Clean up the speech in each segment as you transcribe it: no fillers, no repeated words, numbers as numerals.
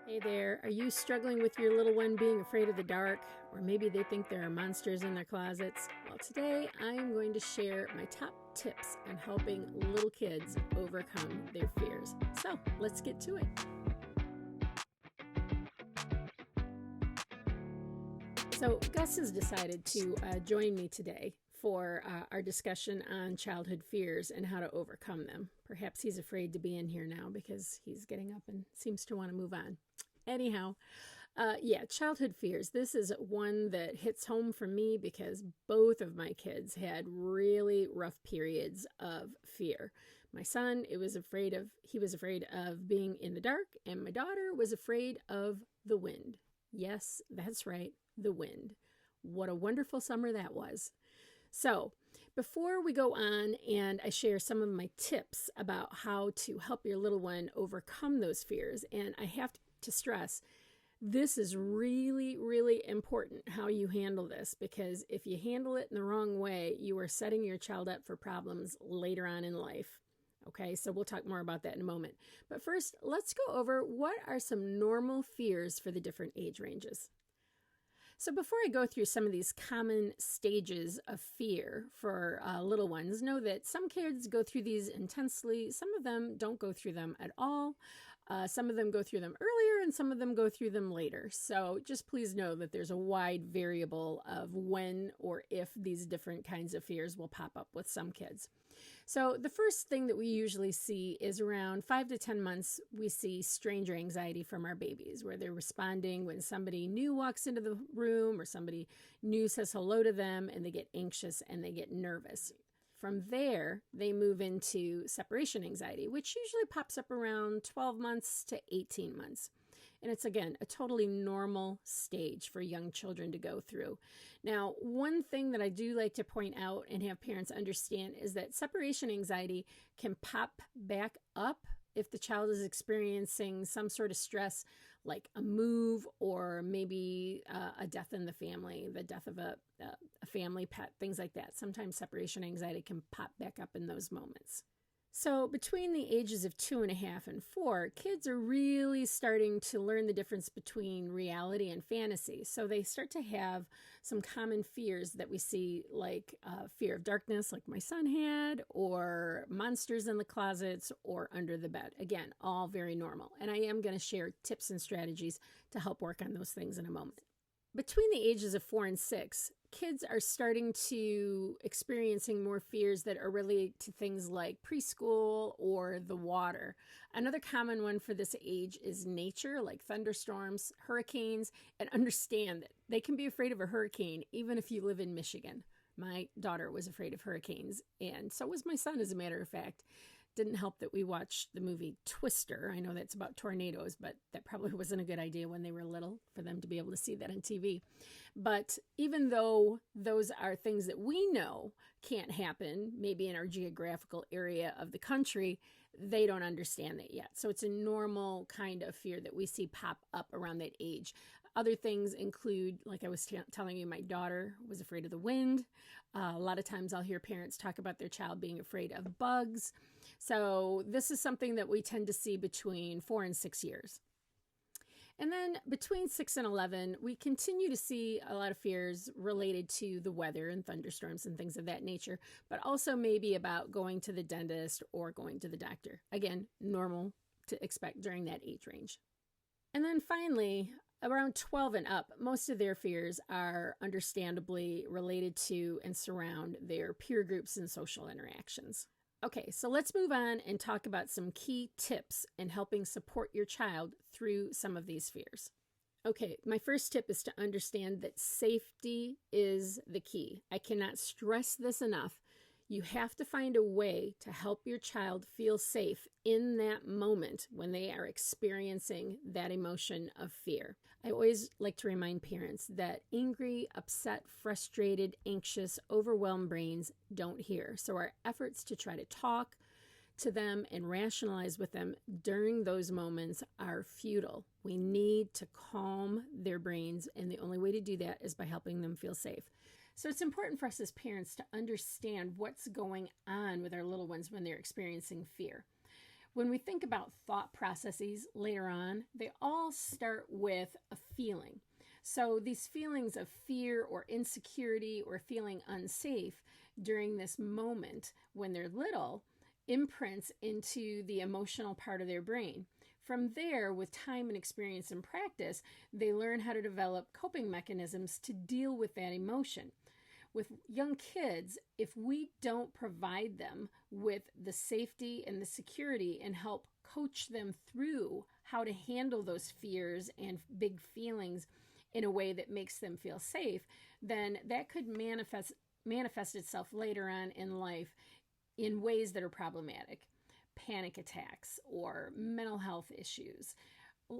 Hey there, are you struggling with your little one being afraid of the dark? Or maybe they think there are monsters in their closets? Well, today I am going to share my top tips on helping little kids overcome their fears. So let's get to it. So Gus has decided to join me today for our discussion on childhood fears and how to overcome them. Perhaps he's afraid to be in here now because he's getting up and seems to want to move on. Anyhow, childhood fears. This is one that hits home for me because both of my kids had really rough periods of fear. My son, he was afraid of being in the dark, and my daughter was afraid of the wind. Yes, that's right, the wind. What a wonderful summer that was. So, before we go on and I share some of my tips about how to help your little one overcome those fears, and I have to stress, this is really, really important how you handle this, because if you handle it in the wrong way, you are setting your child up for problems later on in life. Okay, so we'll talk more about that in a moment. But first, let's go over what are some normal fears for the different age ranges. So before I go through some of these common stages of fear for little ones, know that some kids go through these intensely. Some of them don't go through them at all. Some of them go through them earlier and some of them go through them later. So just please know that there's a wide variable of when or if these different kinds of fears will pop up with some kids. So the first thing that we usually see is around 5 to 10 months, we see stranger anxiety from our babies, where they're responding when somebody new walks into the room or somebody new says hello to them, and they get anxious and they get nervous. From there, they move into separation anxiety, which usually pops up around 12 months to 18 months. And it's, again, a totally normal stage for young children to go through. Now, one thing that I do like to point out and have parents understand is that separation anxiety can pop back up if the child is experiencing some sort of stress, like a move or maybe a death in the family, the death of a family pet, things like that. Sometimes separation anxiety can pop back up in those moments. So between the ages of 2.5 and 4, kids are really starting to learn the difference between reality and fantasy. So they start to have some common fears that we see, like fear of darkness, like my son had, or monsters in the closets or under the bed. Again, all very normal. And I am going to share tips and strategies to help work on those things in a moment. Between the ages of 4 and 6, kids are starting to experiencing more fears that are related to things like preschool or the water. Another common one for this age is nature, like thunderstorms, hurricanes, and understand that they can be afraid of a hurricane even if you live in Michigan. My daughter was afraid of hurricanes, and so was my son, as a matter of fact. Didn't help that we watched the movie Twister. I know that's about tornadoes, but that probably wasn't a good idea when they were little for them to be able to see that on TV. But even though those are things that we know can't happen, maybe in our geographical area of the country, they don't understand that yet. So it's a normal kind of fear that we see pop up around that age. Other things include, like I was telling you, my daughter was afraid of the wind. A lot of times I'll hear parents talk about their child being afraid of bugs. So this is something that we tend to see between 4 and 6 years. And then between 6 and 11, we continue to see a lot of fears related to the weather and thunderstorms and things of that nature, but also maybe about going to the dentist or going to the doctor. Again, normal to expect during that age range. And then finally, around 12 and up, most of their fears are understandably related to and surround their peer groups and social interactions. Okay, so let's move on and talk about some key tips in helping support your child through some of these fears. Okay, my first tip is to understand that safety is the key. I cannot stress this enough. You have to find a way to help your child feel safe in that moment when they are experiencing that emotion of fear. I always like to remind parents that angry, upset, frustrated, anxious, overwhelmed brains don't hear. So our efforts to try to talk to them and rationalize with them during those moments are futile. We need to calm their brains, and the only way to do that is by helping them feel safe. So it's important for us as parents to understand what's going on with our little ones when they're experiencing fear. When we think about thought processes later on, they all start with a feeling. So these feelings of fear or insecurity or feeling unsafe during this moment when they're little imprints into the emotional part of their brain. From there, with time and experience and practice, they learn how to develop coping mechanisms to deal with that emotion. With young kids, if we don't provide them with the safety and the security and help coach them through how to handle those fears and big feelings in a way that makes them feel safe, then that could manifest itself later on in life in ways that are problematic. Panic attacks or mental health issues,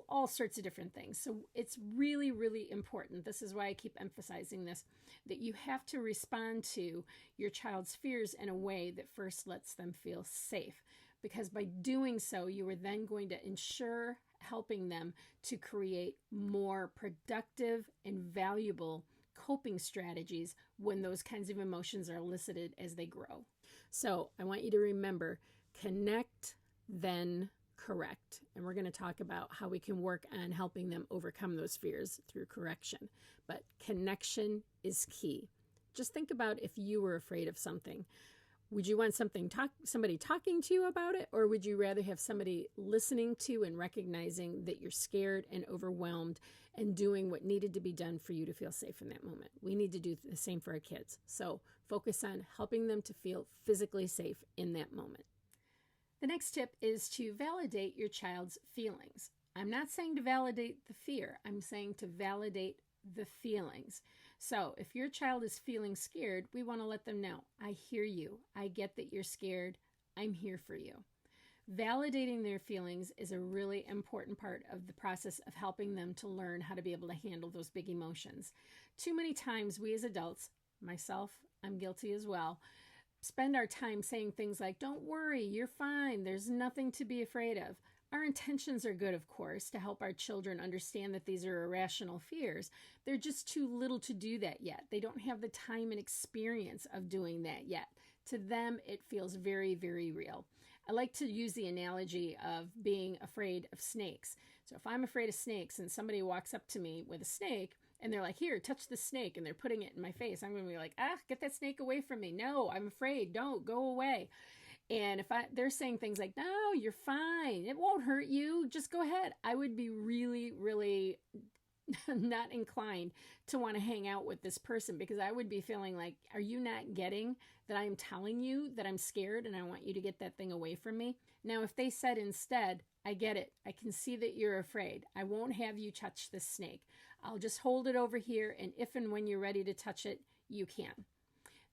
all sorts of different things. So it's really, really important. This is why I keep emphasizing this, that you have to respond to your child's fears in a way that first lets them feel safe. Because by doing so, you are then going to ensure helping them to create more productive and valuable coping strategies when those kinds of emotions are elicited as they grow. So I want you to remember, connect, then correct. And we're going to talk about how we can work on helping them overcome those fears through correction. But connection is key. Just think about if you were afraid of something. Would you want somebody talking to you about it, or would you rather have somebody listening to and recognizing that you're scared and overwhelmed and doing what needed to be done for you to feel safe in that moment? We need to do the same for our kids. So focus on helping them to feel physically safe in that moment. The next tip is to validate your child's feelings. I'm not saying to validate the fear. I'm saying to validate the feelings. So if your child is feeling scared, we want to let them know, I hear you. I get that you're scared. I'm here for you. Validating their feelings is a really important part of the process of helping them to learn how to be able to handle those big emotions. Too many times we as adults, myself, I'm guilty as well, spend our time saying things like, don't worry, you're fine. There's nothing to be afraid of. Our intentions are good, of course, to help our children understand that these are irrational fears. They're just too little to do that yet. They don't have the time and experience of doing that yet. To them, it feels very, very real. I like to use the analogy of being afraid of snakes. So if I'm afraid of snakes and somebody walks up to me with a snake and they're like, here, touch the snake, and they're putting it in my face, I'm going to be like, get that snake away from me. No, I'm afraid. Don't, go away. And if they're saying things like, no, you're fine, it won't hurt you, just go ahead, I would be really, really not inclined to want to hang out with this person, because I would be feeling like, are you not getting that I'm telling you that I'm scared and I want you to get that thing away from me? Now, if they said instead, I get it, I can see that you're afraid, I won't have you touch this snake, I'll just hold it over here, and if and when you're ready to touch it, you can.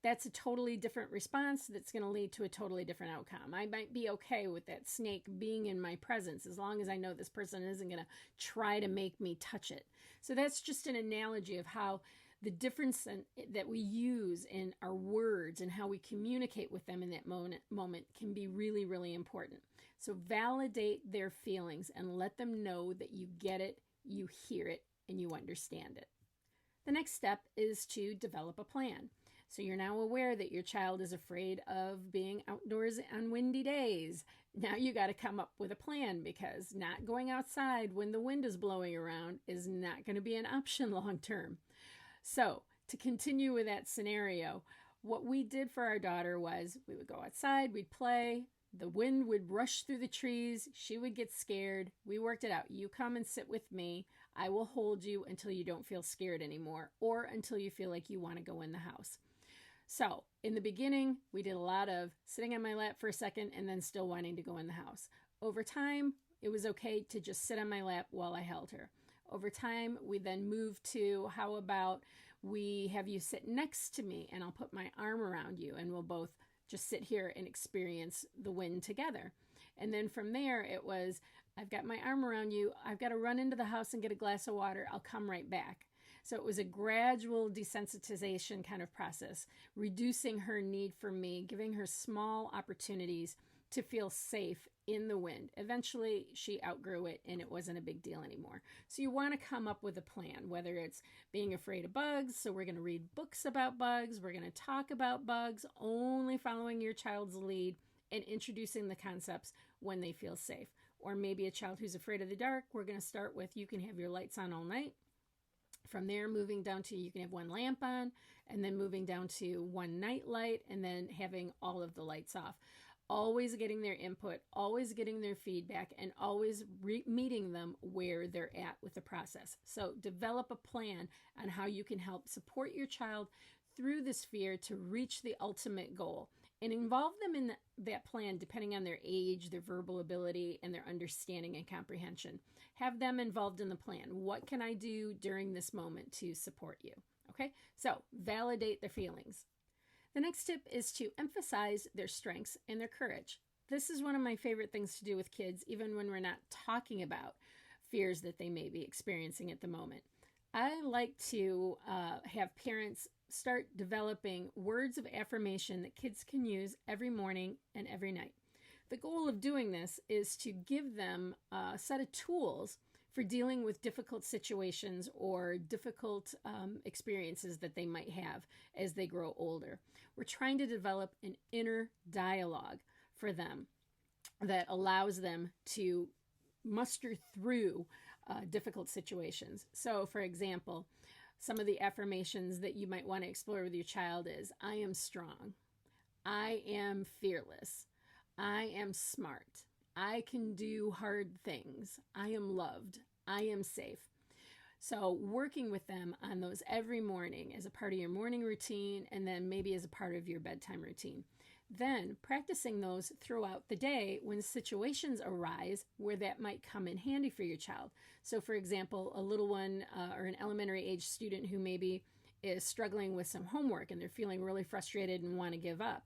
That's a totally different response that's going to lead to a totally different outcome. I might be okay with that snake being in my presence as long as I know this person isn't going to try to make me touch it. So that's just an analogy of how the difference that we use in our words and how we communicate with them in that moment can be really, really important. So validate their feelings and let them know that you get it, you hear it, and you understand it. The next step is to develop a plan. So you're now aware that your child is afraid of being outdoors on windy days. Now you got to come up with a plan, because not going outside when the wind is blowing around is not going to be an option long term. So to continue with that scenario, what we did for our daughter was we would go outside, we'd play, the wind would rush through the trees, she would get scared. We worked it out. You come and sit with me. I will hold you until you don't feel scared anymore, or until you feel like you want to go in the house. So in the beginning, we did a lot of sitting on my lap for a second and then still wanting to go in the house. Over time, it was okay to just sit on my lap while I held her. Over time, we then moved to, how about we have you sit next to me and I'll put my arm around you and we'll both just sit here and experience the wind together. And then from there, it was, I've got my arm around you. I've got to run into the house and get a glass of water. I'll come right back. So it was a gradual desensitization kind of process, reducing her need for me, giving her small opportunities to feel safe in the wind. Eventually, she outgrew it and it wasn't a big deal anymore. So you want to come up with a plan, whether it's being afraid of bugs. So we're going to read books about bugs. We're going to talk about bugs, only following your child's lead and introducing the concepts when they feel safe. Or maybe a child who's afraid of the dark, we're going to start with you can have your lights on all night. From there, moving down to you can have one lamp on, and then moving down to one night light, and then having all of the lights off. Always getting their input, always getting their feedback, and always meeting them where they're at with the process. So develop a plan on how you can help support your child through this fear to reach the ultimate goal, and involve them in that plan depending on their age, their verbal ability, and their understanding and comprehension. Have them involved in the plan. What can I do during this moment to support you? Okay, so validate their feelings. The next tip is to emphasize their strengths and their courage. This is one of my favorite things to do with kids, even when we're not talking about fears that they may be experiencing at the moment. I like to have parents start developing words of affirmation that kids can use every morning and every night. The goal of doing this is to give them a set of tools for dealing with difficult situations or difficult experiences that they might have as they grow older. We're trying to develop an inner dialogue for them that allows them to muster through difficult situations. So, for example, some of the affirmations that you might want to explore with your child is, I am strong, I am fearless, I am smart, I can do hard things, I am loved, I am safe. So working with them on those every morning as a part of your morning routine, and then maybe as a part of your bedtime routine. Then practicing those throughout the day when situations arise where that might come in handy for your child. So for example, a little one or an elementary age student who maybe is struggling with some homework and they're feeling really frustrated and want to give up.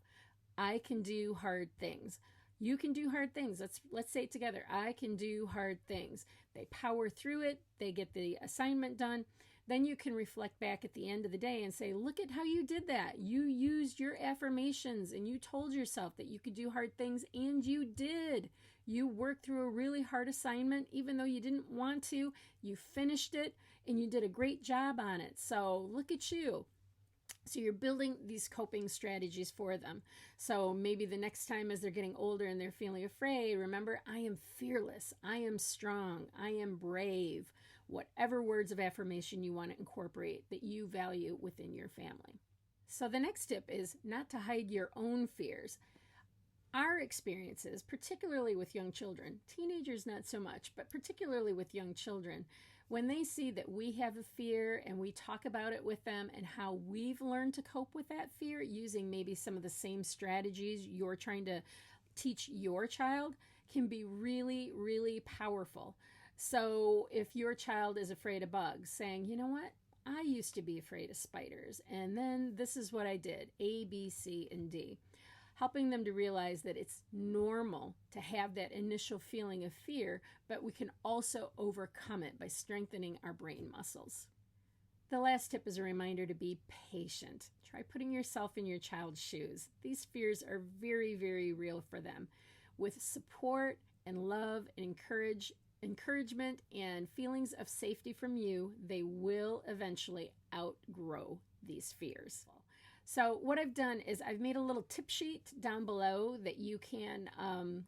I can do hard things. You can do hard things. Let's say it together. I can do hard things. They power through it. They get the assignment done. Then you can reflect back at the end of the day and say, look at how you did that. You used your affirmations and you told yourself that you could do hard things, and you did. You worked through a really hard assignment, even though you didn't want to. You finished it and you did a great job on it. So look at you. So you're building these coping strategies for them. So maybe the next time as they're getting older and they're feeling afraid, remember, I am fearless, I am strong, I am brave. Whatever words of affirmation you want to incorporate that you value within your family. So the next tip is not to hide your own fears. Our experiences, particularly with young children, teenagers not so much, but particularly with young children, when they see that we have a fear and we talk about it with them and how we've learned to cope with that fear using maybe some of the same strategies you're trying to teach your child, can be really, really powerful. So if your child is afraid of bugs, saying, you know what, I used to be afraid of spiders, and then this is what I did, A, B, C, and D. Helping them to realize that it's normal to have that initial feeling of fear, but we can also overcome it by strengthening our brain muscles. The last tip is a reminder to be patient. Try putting yourself in your child's shoes. These fears are very, very real for them. With support and love and encouragement and feelings of safety from you, they will eventually outgrow these fears. So what I've done is I've made a little tip sheet down below that you can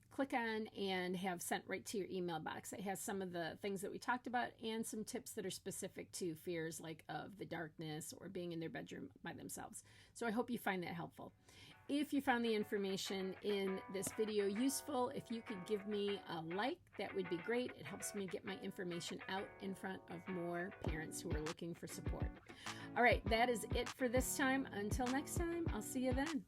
click on and have sent right to your email box. It has some of the things that we talked about and some tips that are specific to fears like of the darkness or being in their bedroom by themselves. So I hope you find that helpful. If you found the information in this video useful, if you could give me a like, that would be great. It helps me get my information out in front of more parents who are looking for support. All right, that is it for this time. Until next time, I'll see you then.